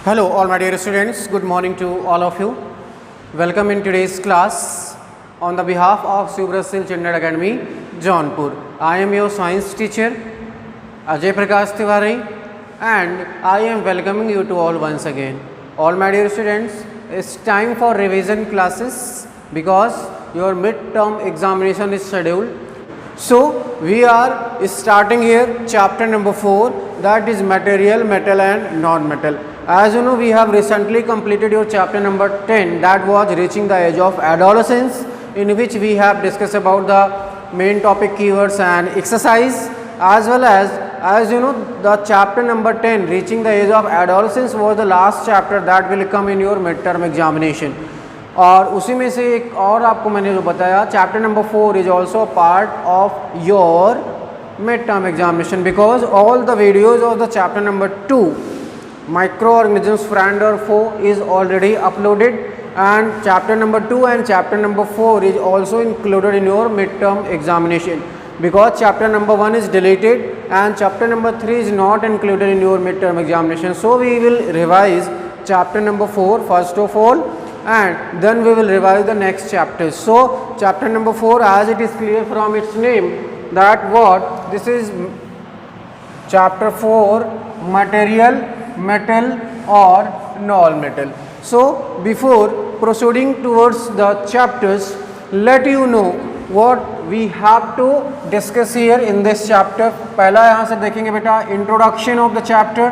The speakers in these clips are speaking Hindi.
Hello all my dear students, good morning to all of you. Welcome in today's class on the behalf of Subrasil Chindad Academy, Jaunpur. I am your science teacher Ajay Prakash Tiwari and I am welcoming you to all once again. All my dear students, it's time for revision classes because your midterm examination is scheduled. So we are starting here chapter number 4, that is material, metal and non-metal. As you know, we have recently completed your chapter number 10, that was reaching the age of adolescence, in which we have discussed about the main topic keywords and exercise, as well as you know, the chapter number 10 reaching the age of adolescence was the last chapter that will come in your midterm examination. और उसी में से एक और आपको मैंने जो बताया, chapter number 4 is also part of your mid term examination because all the videos of the chapter number 2 microorganisms friend or foe is already uploaded, and chapter number 2 and chapter number 4 is also included in your midterm examination because chapter number 1 is deleted and chapter number 3 is not included in your midterm examination. So we will revise chapter number 4 first of all, and then we will revise the next chapters. So chapter number 4, as it is clear from its name that what this is chapter 4, material, metal or non-metal. So before proceeding towards the chapters, let you know what we have to discuss here in this chapter. पहला यहाँ से देखेंगे बेटा introduction of the chapter,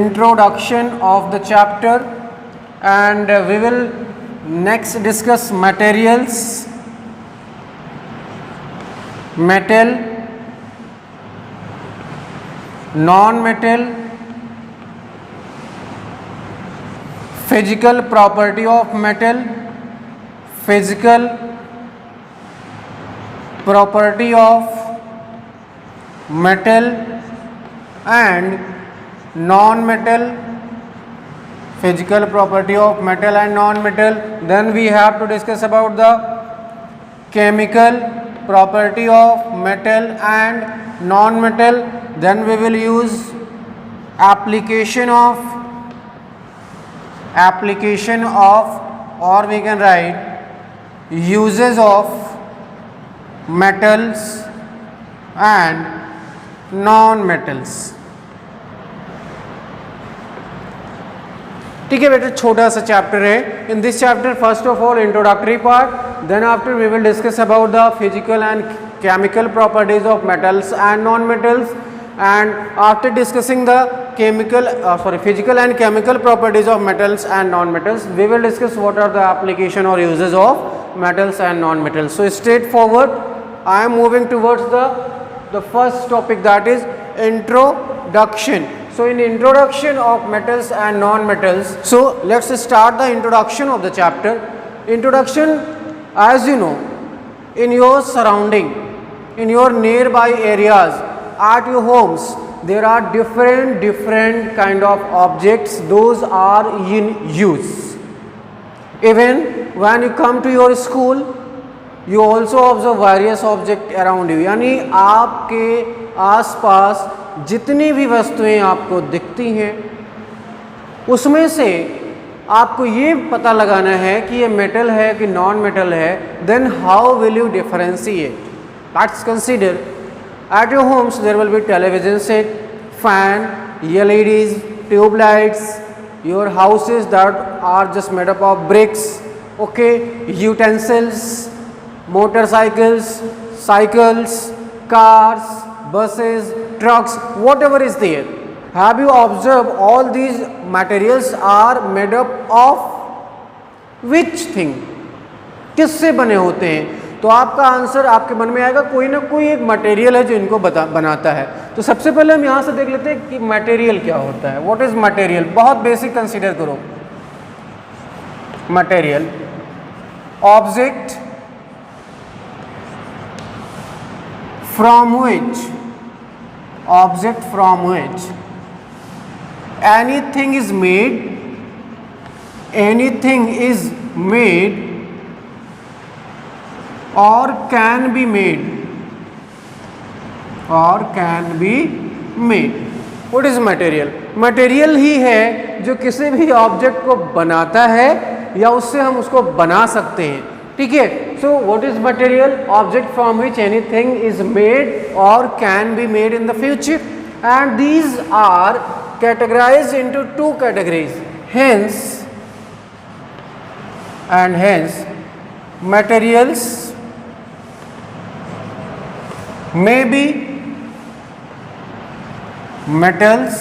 introduction of the chapter, and we will next discuss materials, metal, non-metal, physical property of metal, physical property of metal and non-metal, physical property of metal and non-metal. Then we have to discuss about the chemical property of metal and non-metal. Then we will use application of or we can write uses of metals and non-metals. ठीक है बेटा, छोटा सा चैप्टर है. In this chapter first of all introductory part, then after we will discuss about the physical and chemical properties of metals and non-metals, and after discussing the physical and chemical properties of metals and non-metals, we will discuss what are the application or uses of metals and non-metals. So straightforward, I am moving towards the first topic, that is introduction. So in introduction of metals and non-metals, so let's start the introduction of the chapter. Introduction, as you know, in your surrounding, in your nearby areas, at your homes, there are different kind of objects, those are in use. Even when you come to your school, you also observe various objects around you. यानी आपके आसपास जितनी भी वस्तुएं आपको दिखती हैं, उसमें से आपको ये पता लगाना है कि ये मेटल है कि नॉन मेटल है. Then how will you differentiate? Let's consider at your homes there will be television set, fan, LEDs, tube lights, your houses that are just made up of bricks, okay, utensils, motorcycles, cycles, cars, buses, trucks, whatever is there. Have you observed all these materials are made up of which thing? किससे बने होते हैं? तो आपका आंसर आपके मन में आएगा कोई ना कोई एक मटेरियल है जो इनको बनाता है. तो सबसे पहले हम यहाँ से देख लेते हैं कि मटेरियल क्या होता है. What is material? बहुत बेसिक कंसीडर करो. Material, object from which anything is made or can be made. What is material? Material ही है जो किसी भी ऑब्जेक्ट को बनाता है या उससे हम उसको बना सकते हैं, ठीक है। So what is material? Object from which anything is made or can be made in the future, and these are categorized into two categories. Hence materials may be metals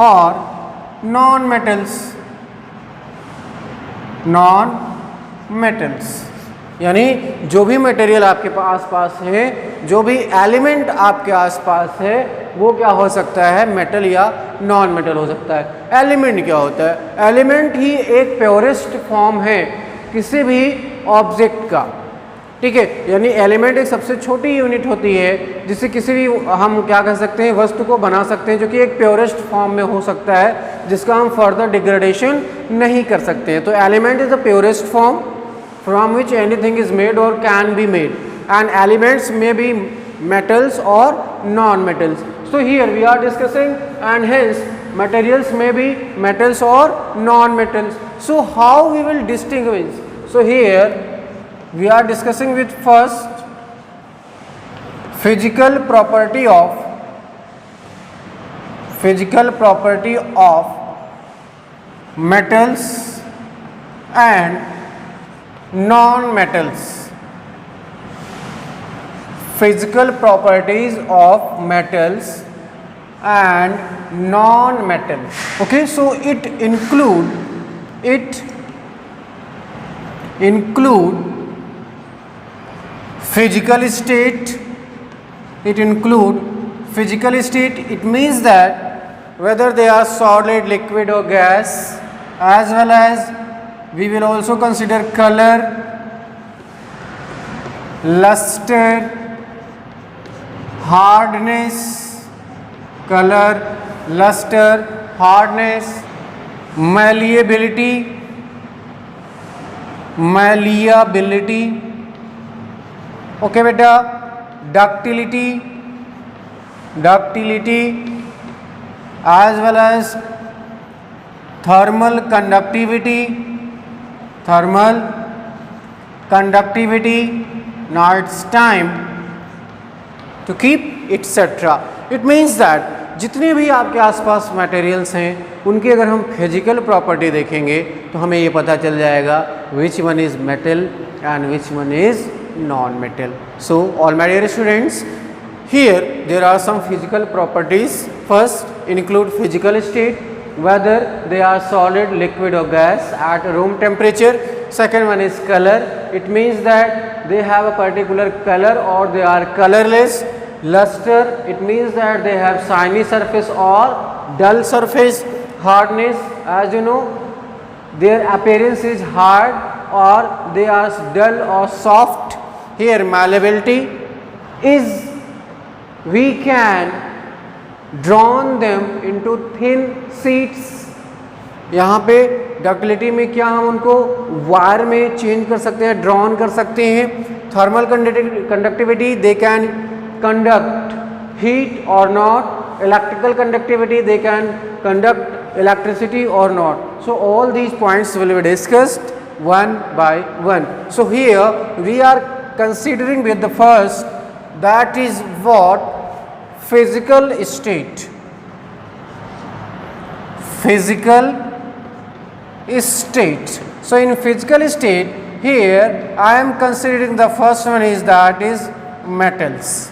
or non-metals. यानी जो भी मटेरियल आपके आसपास है, जो भी एलिमेंट आपके आसपास है, वो क्या हो सकता है? मेटल या नॉन मेटल हो सकता है। एलिमेंट क्या होता है? एलिमेंट ही एक प्योरेस्ट फॉर्म है किसी भी ऑब्जेक्ट का, ठीक है। यानी एलिमेंट एक सबसे छोटी यूनिट होती है जिससे किसी भी हम क्या कह सकते हैं, वस्तु को बना सकते हैं, जो कि एक प्योरेस्ट फॉर्म में हो सकता है, जिसका हम फर्दर डिग्रेडेशन नहीं कर सकते हैं। तो element is the purest form from which anything is made or can be made, and elements may be metals or non-metals. So here we are discussing, and hence materials may be metals or non-metals. So how we will distinguish? So here we are discussing with first physical property of metals and non-metals. Physical properties of metals and non-metals. Okay, so it include physical state. It include physical state. It means that whether they are solid, liquid or gas, as well as we will also consider color, luster, hardness, malleability, okay beta, ductility, as well as thermal conductivity. Now it's time to keep etc. It means that जितने भी आपके आसपास मटेरियल्स हैं, उनकी अगर हम फिजिकल प्रॉपर्टी देखेंगे तो हमें ये पता चल जाएगा which one is metal and which one is non metal. So all my dear students, here there are some physical properties. First include physical state, whether they are solid, liquid or gas at room temperature. Second one is color. It means that they have a particular color or they are colorless. Luster, it means that they have shiny surface or dull surface. Hardness, as you know, their appearance is hard or they are dull or soft. Here malleability is we can drawn them into thin sheets. यहाँ पे डक्टिलिटी में क्या हम उनको वायर में चेंज कर सकते हैं, ड्रॉन कर सकते हैं. Thermal conductivity, they can conduct heat or not. Electrical conductivity, they can conduct electricity or not. So all these points will be discussed one by one. So here we are considering with the first, that is what? Physical state. Physical state. So in physical state, here I am considering the first one is that is metals.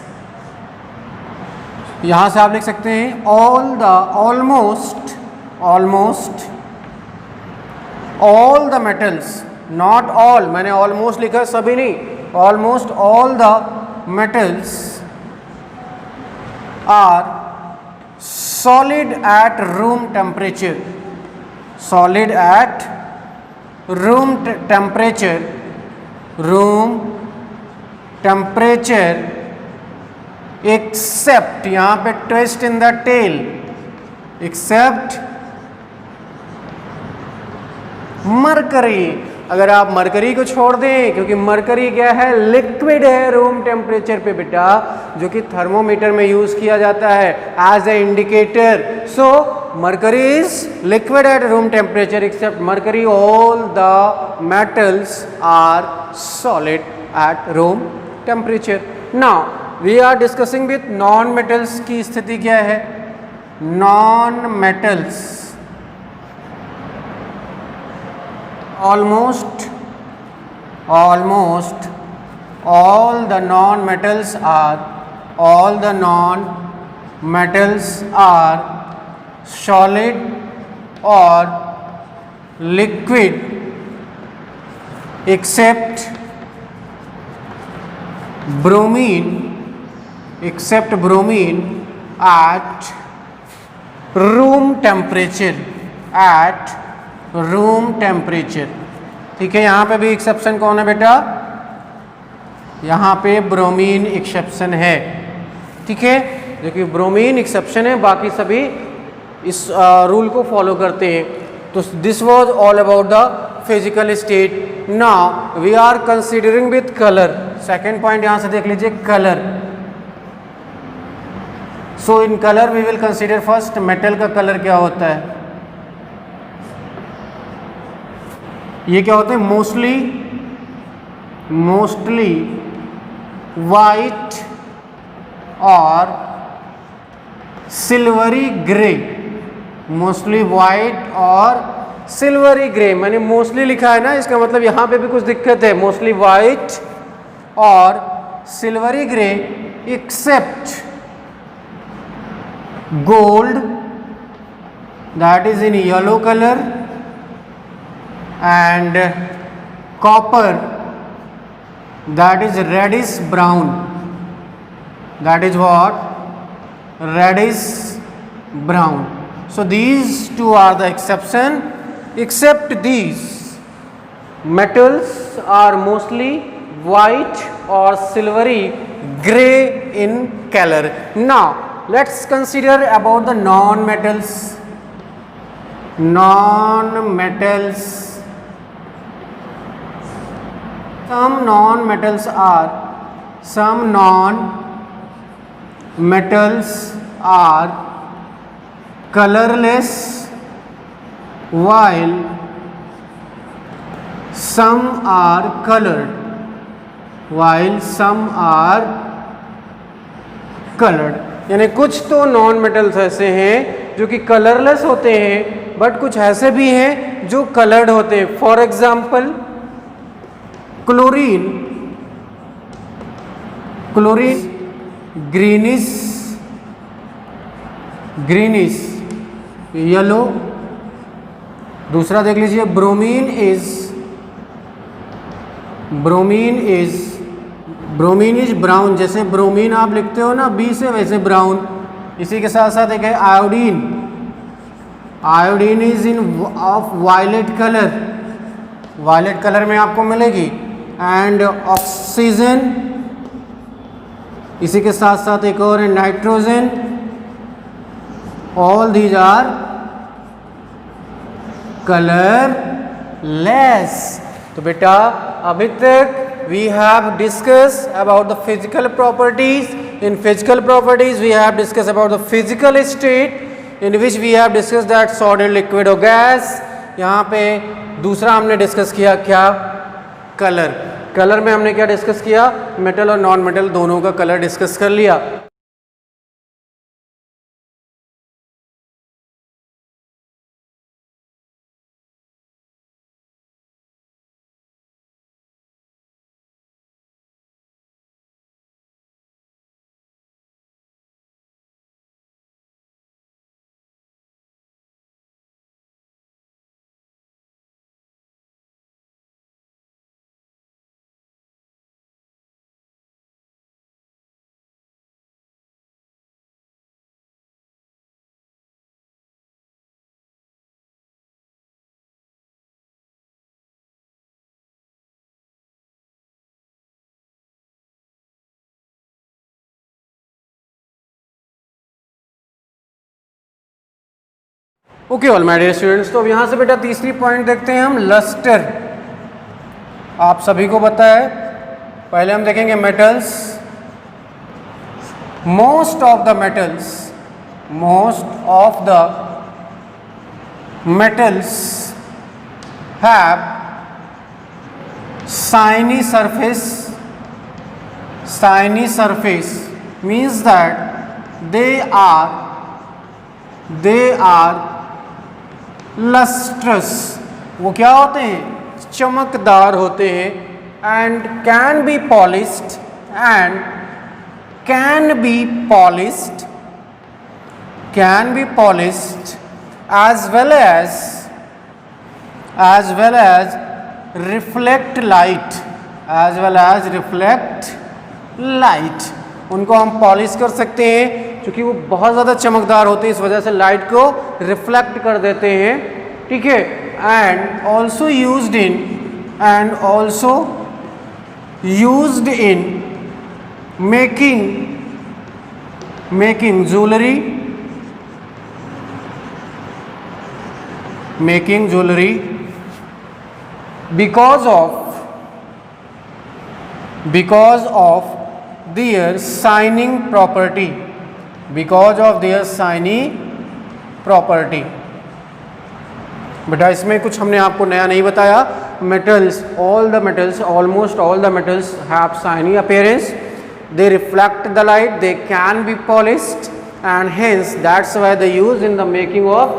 यहाँ से आप लिख सकते हैं all the metals, not all, मैंने almost लिखा, सभी नहीं, almost all the metals are solid at room temperature. Solid at room temperature. Room temperature except, यहाँ पे twist in the tail, except mercury. अगर आप मरकरी को छोड़ दें, क्योंकि मरकरी क्या है, लिक्विड है रूम टेम्परेचर पे बेटा, जो कि थर्मोमीटर में यूज किया जाता है as a indicator. So mercury is liquid at room temperature except mercury. All the metals are solid at room temperature. Now we are discussing with non metals की स्थिति क्या है. Non metals almost all the non-metals are solid or liquid except bromine at room temperature. ठीक है, यहाँ पे भी एक्सेप्शन कौन है बेटा, यहाँ पे ब्रोमीन एक्सेप्शन है. ठीक है, देखिए ब्रोमीन एक्सेप्शन है, बाकी सभी इस रूल को फॉलो करते हैं. तो this was all about the physical state. Now we are considering with colour. Second point यहाँ से देख लीजिए, colour. So in colour we will consider first metal का कलर क्या होता है. ये क्या होते हैं, मोस्टली वाइट और सिल्वरी ग्रे. मोस्टली वाइट और सिल्वरी ग्रे, मैंने मोस्टली लिखा है ना, इसका मतलब यहाँ पे भी कुछ दिक्कत है. मोस्टली वाइट और silvery grey except gold that is in yellow colour and copper that is reddish brown. That is what, reddish brown. So these two are the exception. Except these metals are mostly white or silvery gray in color. Now let's consider about the non-metals. Some non-metals are colorless while some are colored. यानी कुछ तो नॉन मेटल्स ऐसे हैं जो कि कलरलेस होते हैं, बट कुछ ऐसे भी हैं जो कलर्ड होते हैं. For example chlorine greenish yellow. दूसरा देख लीजिए, ब्रोमीन इज ब्राउन. जैसे ब्रोमीन आप लिखते हो ना बी से, वैसे ब्राउन. इसी के साथ साथ एक है iodine is in of violet colour में आपको मिलेगी. एंड ऑक्सीजन, इसी के साथ साथ एक और है nitrogen. All these are colourless. तो बेटा अभी तक we have discussed about the physical properties. In physical properties we have discussed about the physical state in which we have discussed that solid, liquid or gas. यहाँ पे दूसरा हमने डिस्कस किया क्या, कलर में हमने क्या डिस्कस किया, मेटल और नॉन मेटल दोनों का कलर डिस्कस कर लिया. Okay all my dear students, तो अब यहाँ से बेटा तीसरी पॉइंट देखते हैं हम, लस्टर. आप सभी को पता है। पहले हम देखेंगे metals. Most of the metals have shiny surface means that they are lustrous। वो क्या होते हैं? चमकदार होते हैं। and can be polished as well as reflect light, उनको हम पॉलिश कर सकते हैं क्योंकि वो बहुत ज़्यादा चमकदार होते हैं, इस वजह से लाइट को रिफ्लेक्ट कर देते हैं। ठीक है। And also used in making jewellery because of their shining property, बेटा इसमें कुछ हमने आपको नया नहीं बताया। almost all the metals have shiny appearance, they reflect the light, they can be polished, and hence that's why they use in the making of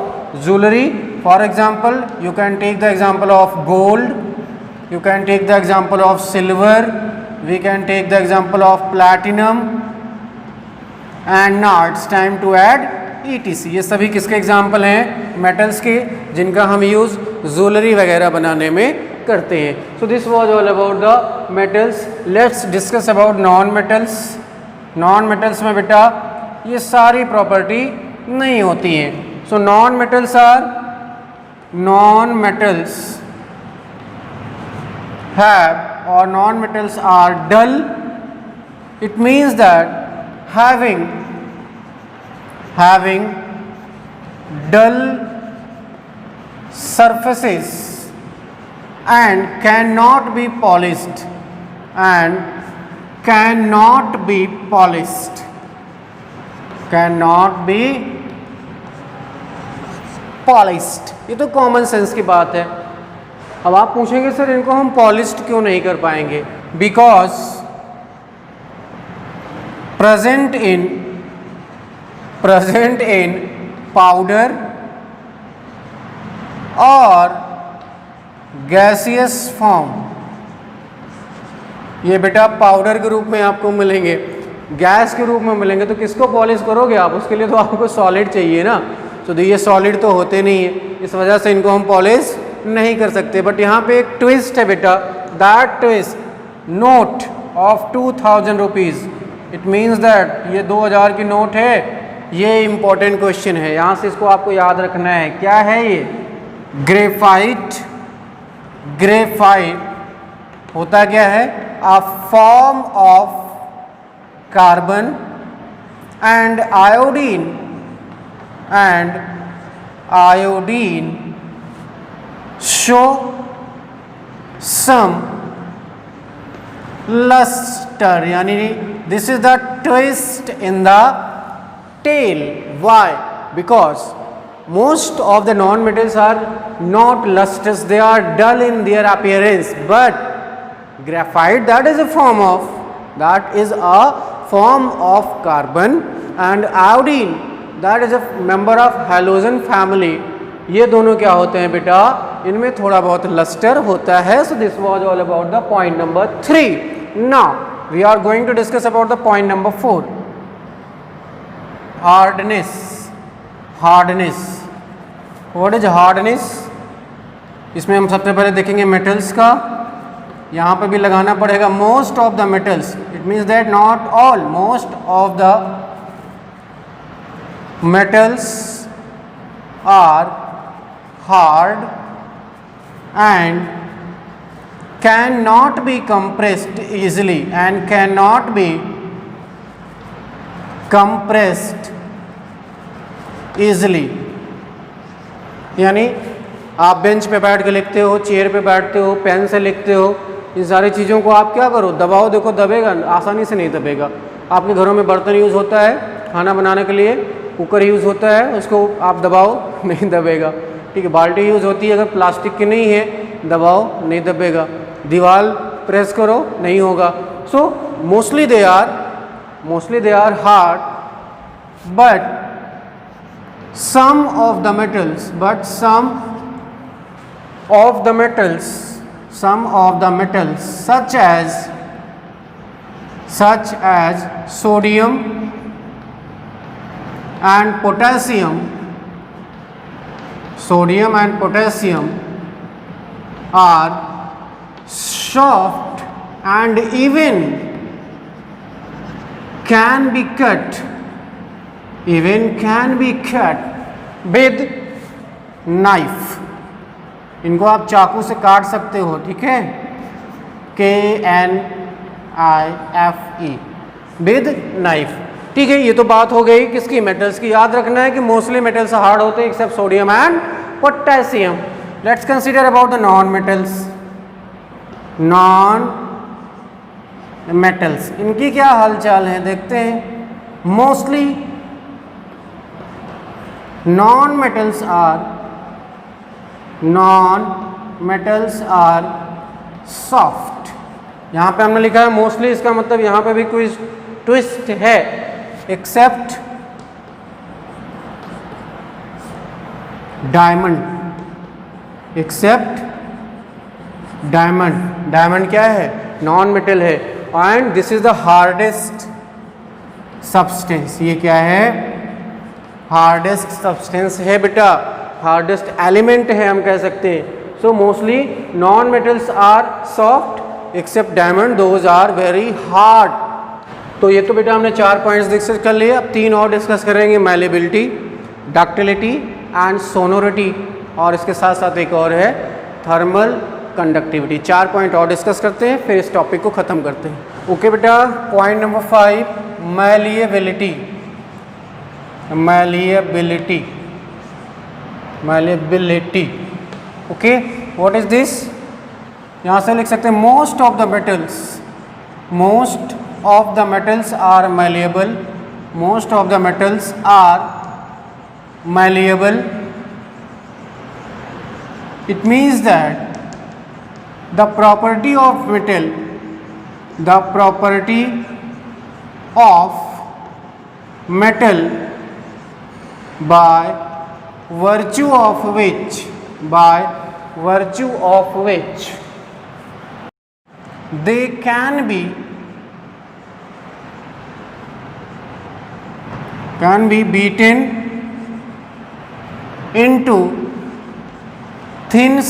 jewelry. For example, you can take the example of gold, you can take the example of silver, we can take the example of platinum, and now it's time to add ETC। ये सभी किसके एग्जाम्पल हैं? मेटल्स के, जिनका हम यूज़ ज्वेलरी वगैरह बनाने में करते हैं। So this was all about the metals. Let's discuss about non metals. Non metals में बेटा ये सारी प्रॉपर्टी नहीं होती हैं। So non metals are dull. It means that having dull surfaces and cannot be polished, ये तो कॉमन सेंस की बात है। अब आप पूछेंगे सर इनको हम पॉलिश्ड क्यों नहीं कर पाएंगे? बिकॉज प्रेजेंट इन पाउडर और गैसियस फॉर्म। ये बेटा पाउडर के रूप में आपको मिलेंगे, गैस के रूप में मिलेंगे, तो किसको पॉलिश करोगे आप? उसके लिए तो आपको सॉलिड चाहिए ना। तो ये सॉलिड तो होते नहीं है, इस वजह से इनको हम पॉलिश नहीं कर सकते। बट यहाँ पे एक ट्विस्ट है बेटा, that twist note of 2000 rupees, it means that ये 2000 की नोट है। ये इंपॉर्टेंट क्वेश्चन है, यहाँ से इसको आपको याद रखना है। क्या है ये? ग्रेफाइट होता क्या है? A form of carbon and iodine show some luster, यानी this is the twist in the tale. Why? Because most of the non-metals are not lustrous, they are dull in their appearance. But graphite, that is a form of carbon, and iodine, that is a member of halogen family. ये दोनों क्या होते हैं बेटा? इनमें थोड़ा बहुत लस्टर होता है। So this was all about the point number 3। Now we are going to discuss about the point number 4, hardness. What is hardness? इसमें हम सबसे पहले देखेंगे मेटल्स का। यहाँ पे भी लगाना पड़ेगा most of the metals, it means that not all, most of the metals are hard and cannot be compressed easily, यानी आप बेंच पे बैठ के लिखते हो, चेयर पे बैठते हो, पेन से लिखते हो, इन सारी चीज़ों को आप क्या करो, दबाओ, देखो दबेगा, आसानी से नहीं दबेगा। आपके घरों में बर्तन यूज़ होता है खाना बनाने के लिए, कुकर यूज़ होता है, उसको आप दबाओ नहीं दबेगा, ठीक है। बाल्टी यूज़ होती है, अगर प्लास्टिक की नहीं है, दबाओ नहीं दबेगा। दीवार प्रेस करो नहीं होगा। So mostly they are hard, but some of the metals such as sodium and potassium are soft and even can be cut with knife। इनको आप चाकू से काट सकते हो, ठीक है, KNIFE, विद नाइफ, ठीक है। ये तो बात हो गई किसकी, मेटल्स की। याद रखना है कि मोस्टली मेटल्स हार्ड होते हैं except sodium and potassium. Let's consider about the non metals, इनकी क्या हालचाल है देखते हैं। Mostly non metals are soft। यहाँ पे हमने लिखा है मोस्टली, इसका मतलब यहाँ पे भी कोई ट्विस्ट है। एक्सेप्ट डायमंड क्या है, नॉन मेटल है, and this is the hardest substance. ये क्या है, हार्डेस्ट सब्सटेंस है बेटा, हार्डेस्ट एलिमेंट है हम कह सकते हैं। So mostly non metals are soft except diamond, those are very hard. तो ये तो बेटा हमने 4 पॉइंट्स डिस्कस कर लिए। अब 3 और डिस्कस करेंगे, मैलेबिलिटी, डक्टिलिटी एंड सोनोरिटी, और इसके साथ साथ एक और है थर्मल कंडक्टिविटी। 4 पॉइंट और डिस्कस करते हैं, फिर इस टॉपिक को ख़त्म करते हैं। ओके बेटा, point number 5, malleability. Okay, what is this? यहाँ से लिख सकते हैं most of the metals are malleable। Most of the metals are malleable। It means that the property of metal by virtue of which they can be beaten into thin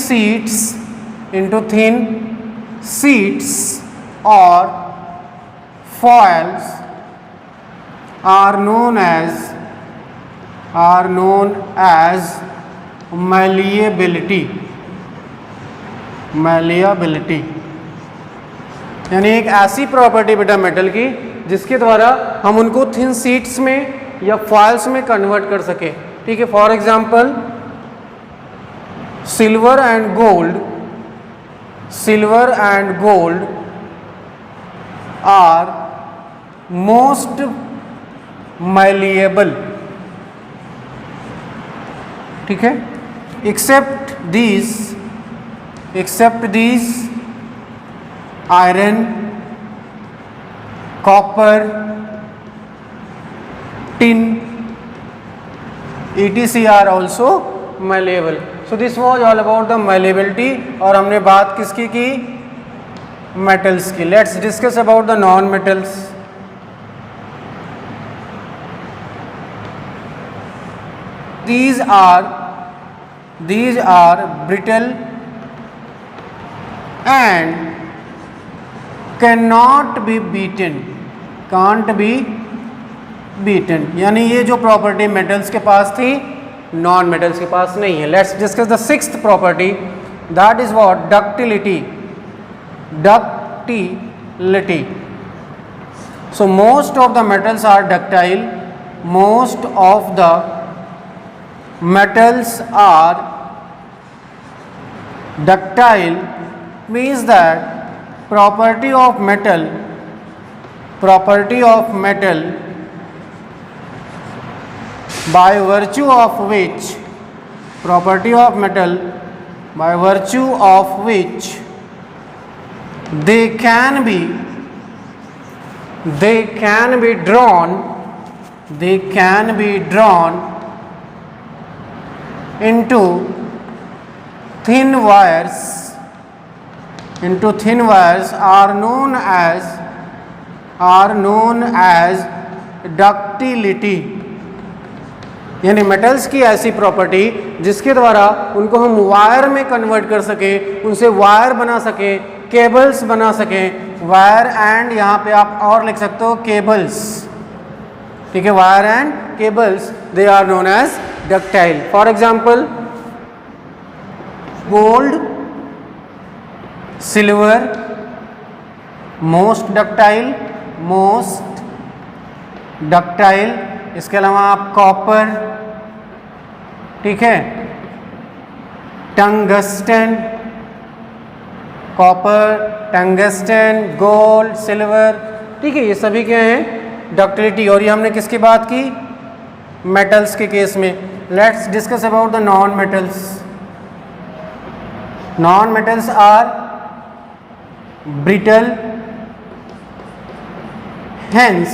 sheets or foils are known as malleability। यानी एक ऐसी प्रॉपर्टी बेटा मेटल की जिसके द्वारा हम उनको थिन शीट्स में या फॉइल्स में कन्वर्ट कर सके, ठीक है। For example silver and gold are most malleable, ठीक है, except these iron, copper, tin etc are also malleable। so this was all about the malleability। और हमने बात किसकी की, metals की। let's discuss about the non metals। these are brittle and cannot be beaten। यानी ये जो प्रॉपर्टी मेटल्स के पास थी नॉन मेटल्स के पास नहीं है। Let's discuss the 6th property, that is what, ductility. So most of the metals are ductile. Most of the metals are ductile means that property of metal by virtue of which they can be drawn into thin wires are known as ductility। यानी मेटल्स की ऐसी प्रॉपर्टी जिसके द्वारा उनको हम वायर में कन्वर्ट कर सके, उनसे वायर बना सके, केबल्स बना सके। वायर एंड यहाँ पे आप और लिख सकते हो केबल्स, ठीक है, wire and cables, they are known as ductile. For example gold, silver, most ductile. इसके अलावा आप कॉपर, ठीक है, टंगस्टन, गोल्ड, सिल्वर, ठीक है, ये सभी क्या हैं डक्टिलिटी। और ये हमने किसकी बात की, मेटल्स के केस में। Let's discuss about the non metals are brittle, hence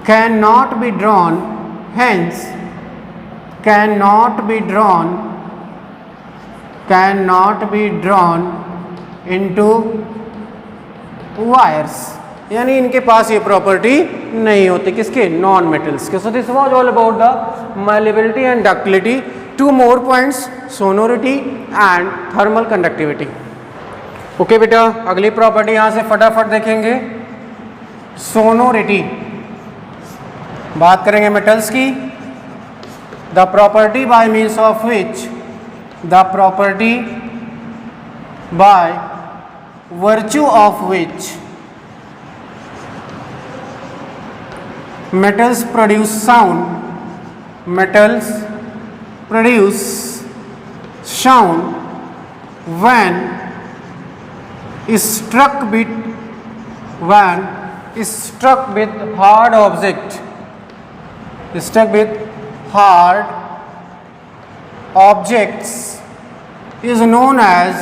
cannot be drawn into wires। यानी इनके पास ये प्रॉपर्टी नहीं होती, किसके, नॉन मेटल्स के। सो this was all about the malleability and ductility. 2 more points, sonority and thermal conductivity. Okay बेटा, अगली प्रॉपर्टी यहां से फटाफट देखेंगे, सोनोरिटी। बात करेंगे मेटल्स की। The property bye means of which by virtue of which metals produce sound when struck with hard objects is known as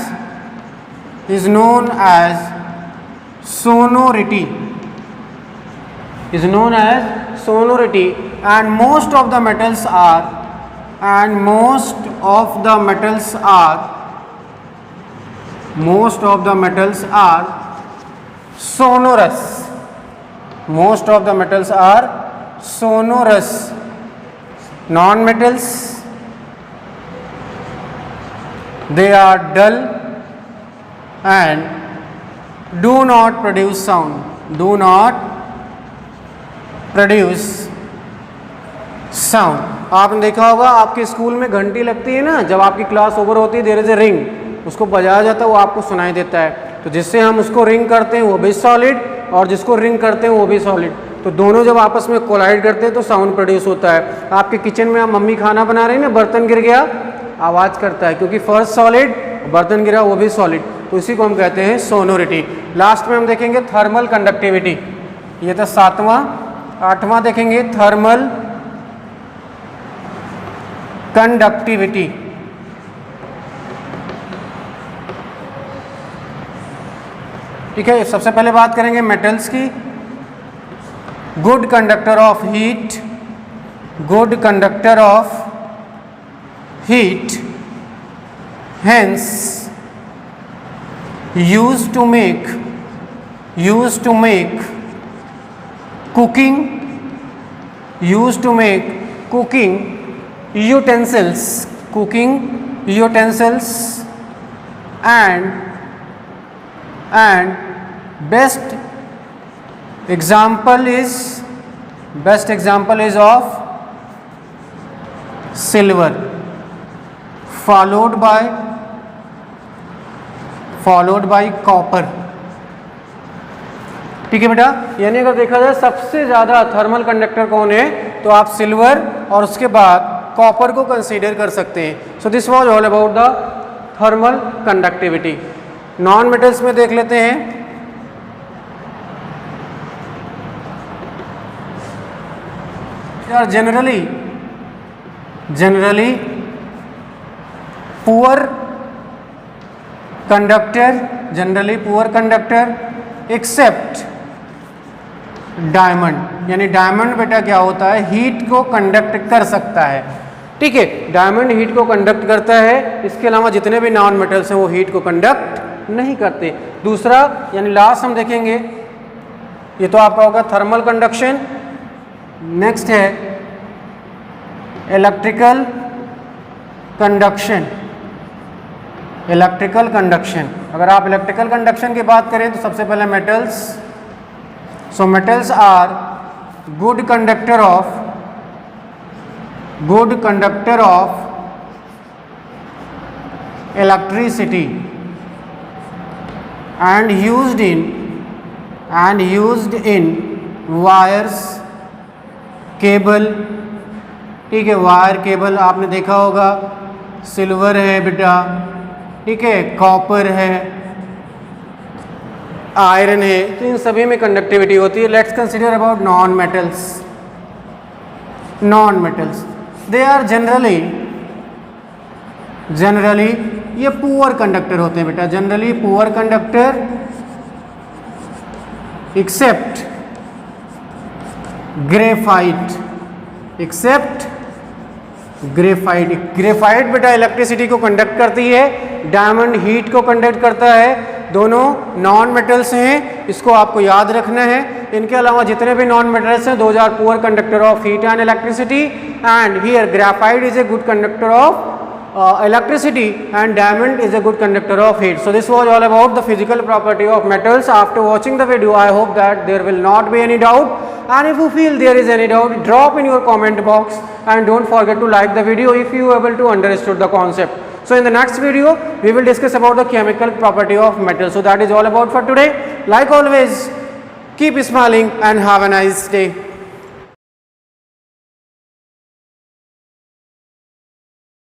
sonority, and most of the metals are sonorous. Non-metals, they are dull and do not produce sound, आपने देखा होगा आपके स्कूल में घंटी लगती है ना, जब आपकी क्लास ओवर होती है, देयर इज ए रिंग, उसको बजाया जाता है, वो आपको सुनाई देता है। तो जिससे हम उसको रिंग करते हैं वो भी सॉलिड, और जिसको रिंग करते हैं वो भी सॉलिड। तो दोनों जब आपस में कोलाइड करते हैं तो साउंड प्रोड्यूस होता है। आपके किचन में आप मम्मी खाना बना रही है ना, बर्तन गिर गया, आवाज़ करता है, क्योंकि फर्स्ट सॉलिड, बर्तन गिरा वो भी सॉलिड, तो इसी को हम कहते हैं सोनोरिटी। लास्ट में हम देखेंगे थर्मल कंडक्टिविटी, ये था 7वां। 8वां देखेंगे थर्मल कंडक्टिविटी। ठीक है, सबसे पहले बात करेंगे मेटल्स की। Good conductor of heat, hence used to make cooking utensils and best example is of silver, followed by copper। ठीक है बेटा, यानी अगर देखा जाए सबसे ज़्यादा थर्मल कंडक्टर कौन है, तो आप सिल्वर और उसके बाद कॉपर को कंसीडर कर सकते हैं। So this was all about the thermal conductivity. Non metals में देख लेते हैं। यार generally poor conductor except diamond, यानी डायमंड बेटा क्या होता है, हीट को कंडक्ट कर सकता है। ठीक है, डायमंड हीट को कंडक्ट करता है, इसके अलावा जितने भी नॉन मेटल्स हैं वो हीट को कंडक्ट नहीं करते। दूसरा यानी लास्ट हम देखेंगे, ये तो आपका होगा थर्मल कंडक्शन। नेक्स्ट है इलेक्ट्रिकल कंडक्शन। अगर आप इलेक्ट्रिकल कंडक्शन की बात करें तो सबसे पहले metals. So metals are good conductor of electricity and used in wires, cable. ठीक है, वायर केबल आपने देखा होगा, सिल्वर है बेटा, ठीक है, कॉपर है, आयरन है, तो इन सभी में कंडक्टिविटी होती है। Let's consider about non metals. They are generally ये पुअर कंडक्टर होते हैं बेटा, generally poor conductor except graphite बेटा इलेक्ट्रिसिटी को कंडक्ट करती है, डायमंड हीट को कंडक्ट करता है। दोनों नॉन मेटल्स हैं, इसको आपको याद रखना है। इनके अलावा जितने भी नॉन मेटल्स हैं, those are poor conductor of heat and electricity, and here graphite is a good conductor of electricity and diamond is a good conductor of heat. So this was all about the physical property of metals. After watching the video, I hope that there will not be any doubt, and if you feel there is any doubt, drop in your comment box and don't forget to like the video if you are able to understood the concept. So in the next video we will discuss about the chemical property of metal. So that is all about for today. Like always, keep smiling and have a nice day.